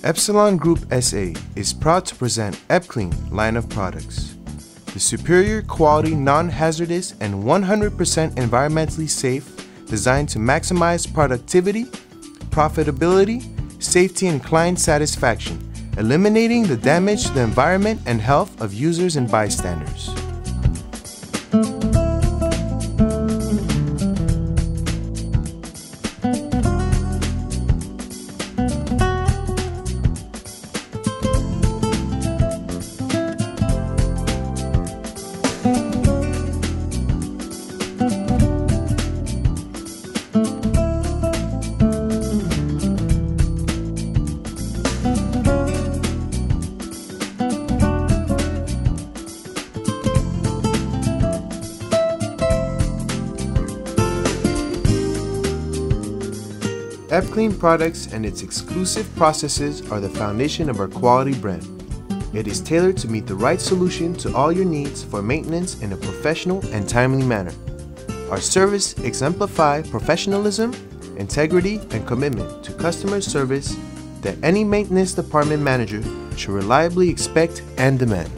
Epsilon Group SA is proud to present EPClean line of products. The superior quality, non-hazardous, and 100% environmentally safe, designed to maximize productivity, profitability, safety, and client satisfaction, eliminating the damage to the environment and health of users and bystanders. EPClean products and its exclusive processes are the foundation of our quality brand. It is tailored to meet the right solution to all your needs for maintenance in a professional and timely manner. Our service exemplifies professionalism, integrity, and commitment to customer service that any maintenance department manager should reliably expect and demand.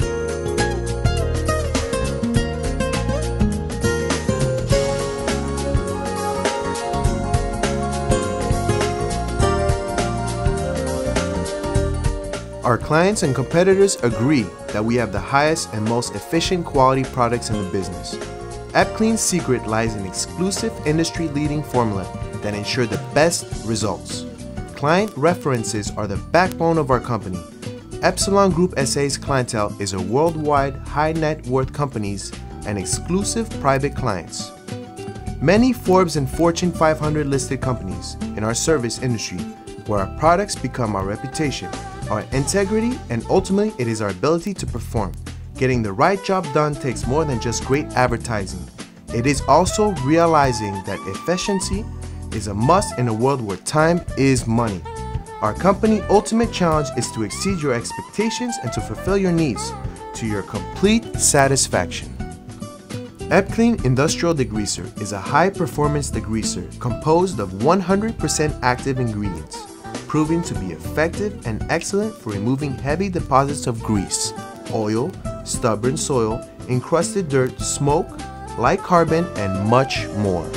Our clients and competitors agree that we have the highest and most efficient quality products in the business. EPClean's secret lies in exclusive industry-leading formula that ensure the best results. Client references are the backbone of our company. Epsilon Group SA's clientele is a worldwide high-net-worth companies and exclusive private clients. Many Forbes and Fortune 500 listed companies in our service industry, where our products become our reputation, our integrity, and ultimately it is our ability to perform. Getting the right job done takes more than just great advertising. It is also realizing that efficiency is a must in a world where time is money. Our company's ultimate challenge is to exceed your expectations and to fulfill your needs to your complete satisfaction. EPClean Industrial Degreaser is a high-performance degreaser composed of 100% active ingredients, proving to be effective and excellent for removing heavy deposits of grease, oil, stubborn soil, encrusted dirt, smoke, light carbon, and much more.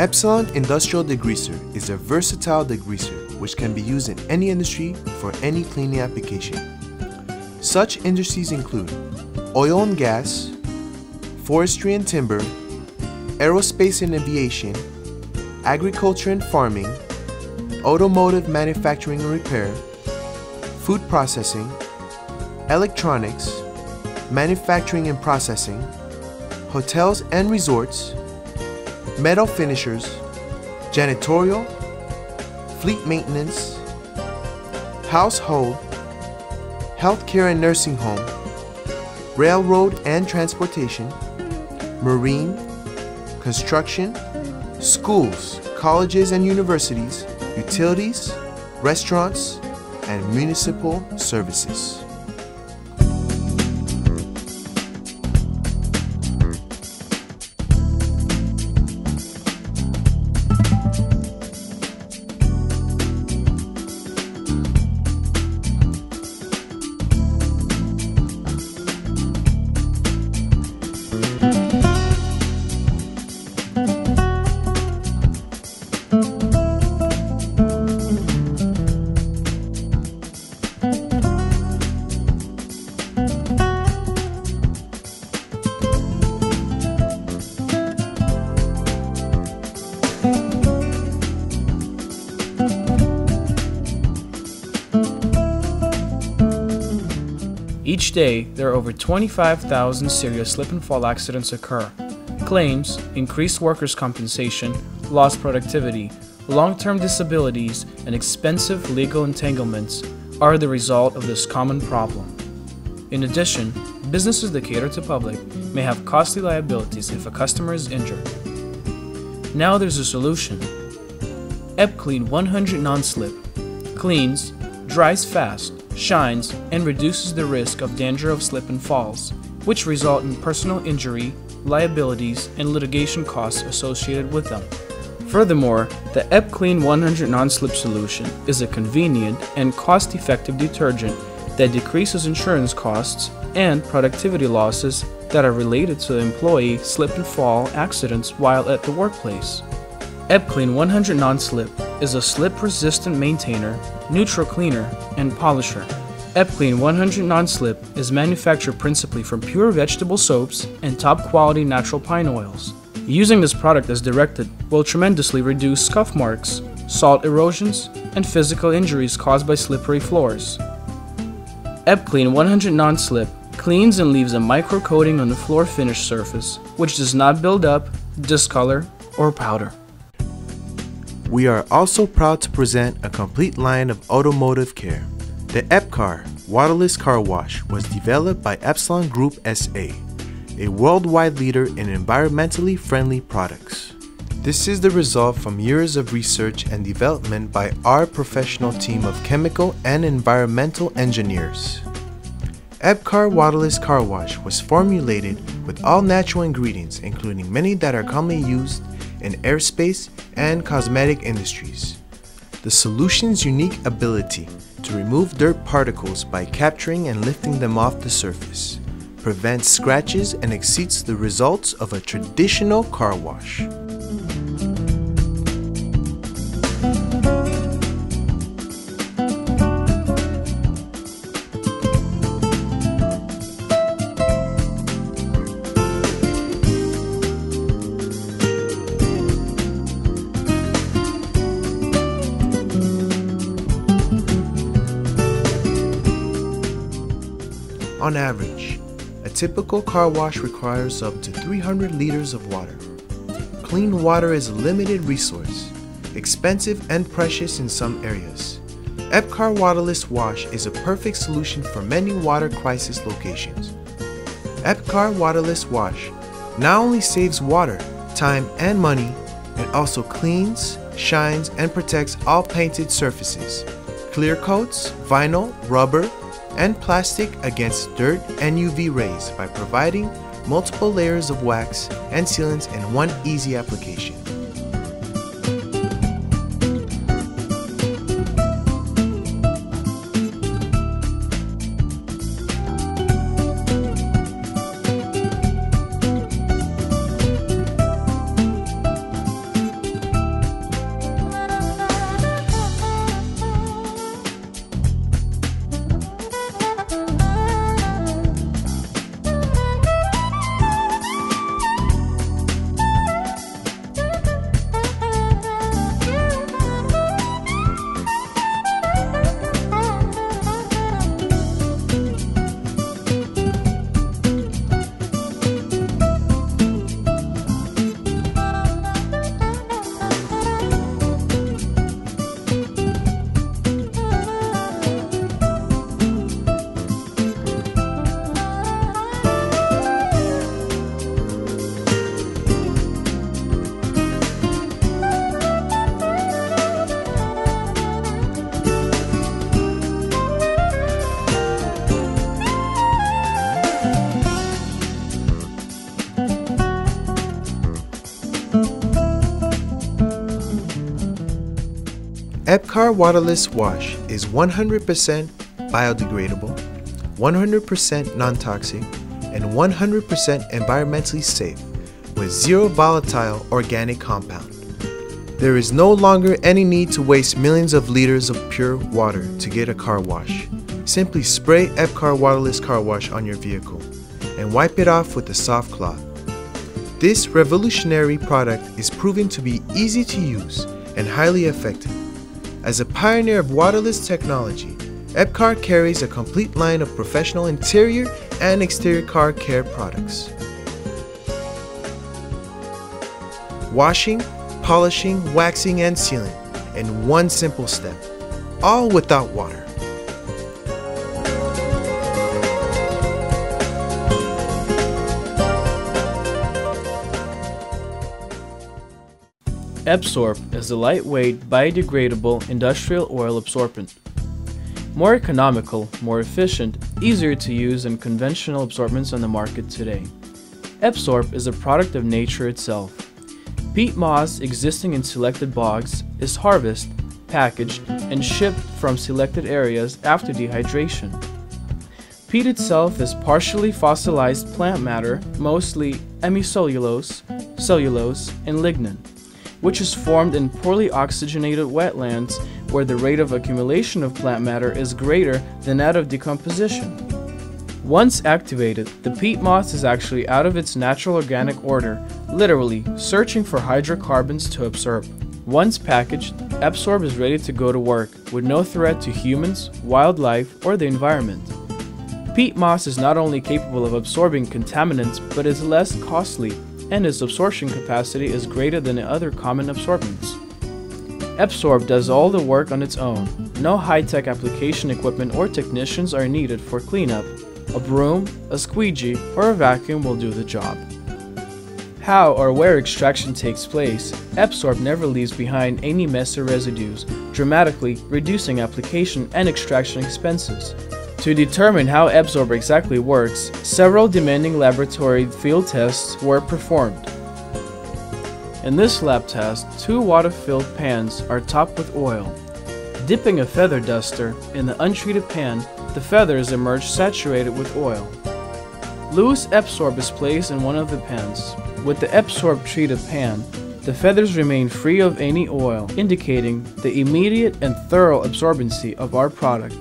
Epsilon Industrial Degreaser is a versatile degreaser which can be used in any industry for any cleaning application. Such industries include oil and gas, forestry and timber, aerospace and aviation, agriculture and farming, automotive manufacturing and repair, food processing, electronics, manufacturing and processing, hotels and resorts, metal finishers, janitorial, fleet maintenance, household, healthcare and nursing home, railroad and transportation, marine, construction, schools, colleges and universities, utilities, restaurants, and municipal services. Each day, there are over 25,000 serious slip and fall accidents occur. Claims, increased workers' compensation, lost productivity, long-term disabilities, and expensive legal entanglements are the result of this common problem. In addition, businesses that cater to public may have costly liabilities if a customer is injured. Now there's a solution. EPClean 100 Non-Slip cleans, dries fast, shines, and reduces the risk of danger of slip and falls, which result in personal injury, liabilities, and litigation costs associated with them. Furthermore, the EPClean 100 Non-Slip solution is a convenient and cost-effective detergent that decreases insurance costs and productivity losses that are related to employee slip and fall accidents while at the workplace. EPClean 100 Non-Slip is a slip-resistant maintainer, neutral cleaner, and polisher. EPClean 100 Non-Slip is manufactured principally from pure vegetable soaps and top-quality natural pine oils. Using this product as directed will tremendously reduce scuff marks, salt erosions, and physical injuries caused by slippery floors. EPClean 100 Non-Slip cleans and leaves a micro coating on the floor finish surface, which does not build up, discolor, or powder. We are also proud to present a complete line of automotive care. The EPCAR waterless car wash was developed by Epsilongroupsa SA, a worldwide leader in environmentally friendly products. This is the result from years of research and development by our professional team of chemical and environmental engineers. EPCAR waterless car wash was formulated with all natural ingredients, including many that are commonly used in aerospace and cosmetic industries. The solution's unique ability to remove dirt particles by capturing and lifting them off the surface prevents scratches and exceeds the results of a traditional car wash. On average, a typical car wash requires up to 300 liters of water. Clean water is a limited resource, expensive and precious in some areas. EPCAR waterless wash is a perfect solution for many water crisis locations. EPCAR waterless wash not only saves water, time, and money, it also cleans, shines, and protects all painted surfaces, clear coats, vinyl, rubber, and plastic against dirt and UV rays by providing multiple layers of wax and sealants in one easy application. EPCAR waterless wash is 100% biodegradable, 100% non-toxic, and 100% environmentally safe with zero volatile organic compound. There is no longer any need to waste millions of liters of pure water to get a car wash. Simply spray EPCAR waterless car wash on your vehicle and wipe it off with a soft cloth. This revolutionary product is proven to be easy to use and highly effective. As a pioneer of waterless technology, Epcar carries a complete line of professional interior and exterior car care products. Washing, polishing, waxing, and sealing in one simple step, all without water. Epsorb is a lightweight, biodegradable industrial oil absorbent. More economical, more efficient, easier to use than conventional absorbents on the market today. Epsorb is a product of nature itself. Peat moss existing in selected bogs is harvested, packaged, and shipped from selected areas after dehydration. Peat itself is partially fossilized plant matter, mostly hemicellulose, cellulose, and lignin, which is formed in poorly oxygenated wetlands where the rate of accumulation of plant matter is greater than that of decomposition. Once activated, the peat moss is actually out of its natural organic order, literally searching for hydrocarbons to absorb. Once packaged, Epsorb is ready to go to work with no threat to humans, wildlife, or the environment. Peat moss is not only capable of absorbing contaminants, but is less costly, and its absorption capacity is greater than the other common absorbents. Epsorb does all the work on its own. No high-tech application equipment or technicians are needed for cleanup. A broom, a squeegee, or a vacuum will do the job. How or where extraction takes place, Epsorb never leaves behind any mess or residues, dramatically reducing application and extraction expenses. To determine how Epsorb exactly works, several demanding laboratory field tests were performed. In this lab test, 2 water-filled pans are topped with oil. Dipping a feather duster in the untreated pan, the feathers emerge saturated with oil. Loose Epsorb is placed in one of the pans. With the Epsorb treated pan, the feathers remain free of any oil, indicating the immediate and thorough absorbency of our product.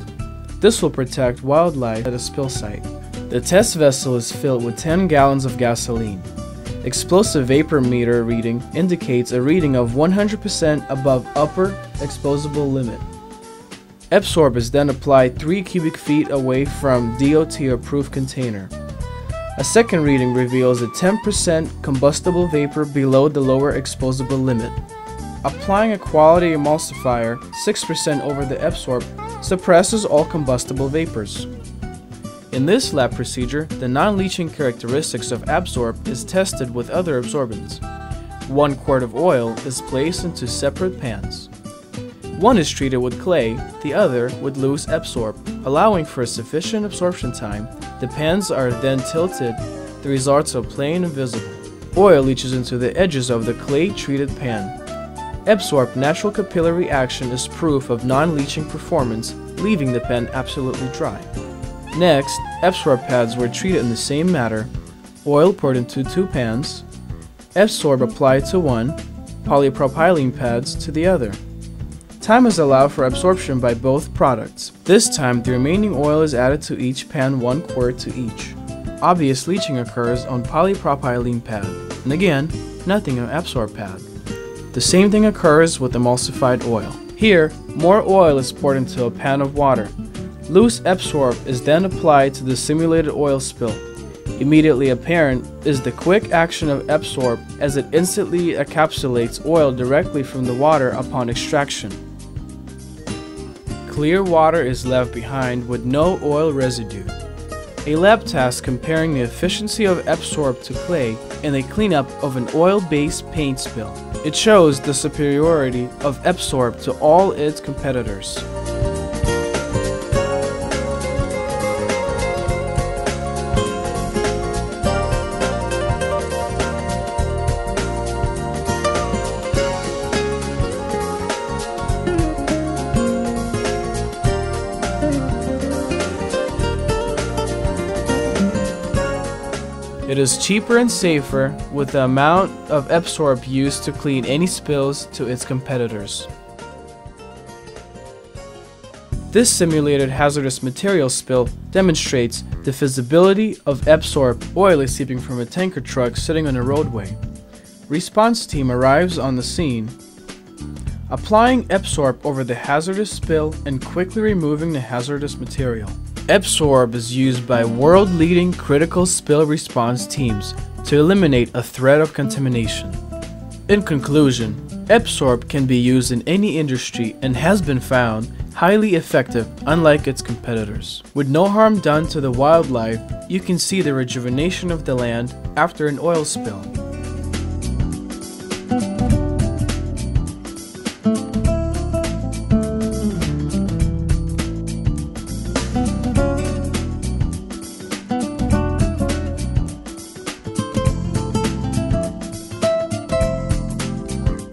This will protect wildlife at a spill site. The test vessel is filled with 10 gallons of gasoline. Explosive vapor meter reading indicates a reading of 100% above upper exposable limit. Epsorb is then applied 3 cubic feet away from DOT approved container. A second reading reveals a 10% combustible vapor below the lower exposable limit. Applying a quality emulsifier 6% over the Epsorb suppresses all combustible vapors. In this lab procedure, the non-leaching characteristics of Epsorb is tested with other absorbents. 1 quart of oil is placed into separate pans. One is treated with clay, the other with loose Epsorb. Allowing for a sufficient absorption time, the pans are then tilted, the results are plain and visible. Oil leaches into the edges of the clay-treated pan. Epsorb natural capillary action is proof of non-leaching performance, leaving the pan absolutely dry. Next, Epsorb pads were treated in the same manner, oil poured into 2 pans, Epsorb applied to one, polypropylene pads to the other. Time is allowed for absorption by both products. This time, the remaining oil is added to each pan 1 quart to each. Obvious leaching occurs on polypropylene pad, and again, nothing on Epsorb pad. The same thing occurs with emulsified oil. Here, more oil is poured into a pan of water. Loose Epsorb is then applied to the simulated oil spill. Immediately apparent is the quick action of Epsorb as it instantly encapsulates oil directly from the water upon extraction. Clear water is left behind with no oil residue. A lab task comparing the efficiency of Epsorb to clay in a cleanup of an oil-based paint spill. It shows the superiority of Epsorb to all its competitors. It is cheaper and safer with the amount of Epsorb used to clean any spills to its competitors. This simulated hazardous material spill demonstrates the feasibility of Epsorb. Oil is seeping from a tanker truck sitting on a roadway. Response team arrives on the scene. applying Epsorb over the hazardous spill and quickly removing the hazardous material. Epsorb is used by world-leading critical spill response teams to eliminate a threat of contamination. In conclusion, Epsorb can be used in any industry and has been found highly effective, unlike its competitors. With no harm done to the wildlife, you can see the rejuvenation of the land after an oil spill.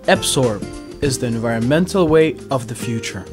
Epsorb is the environmental way of the future.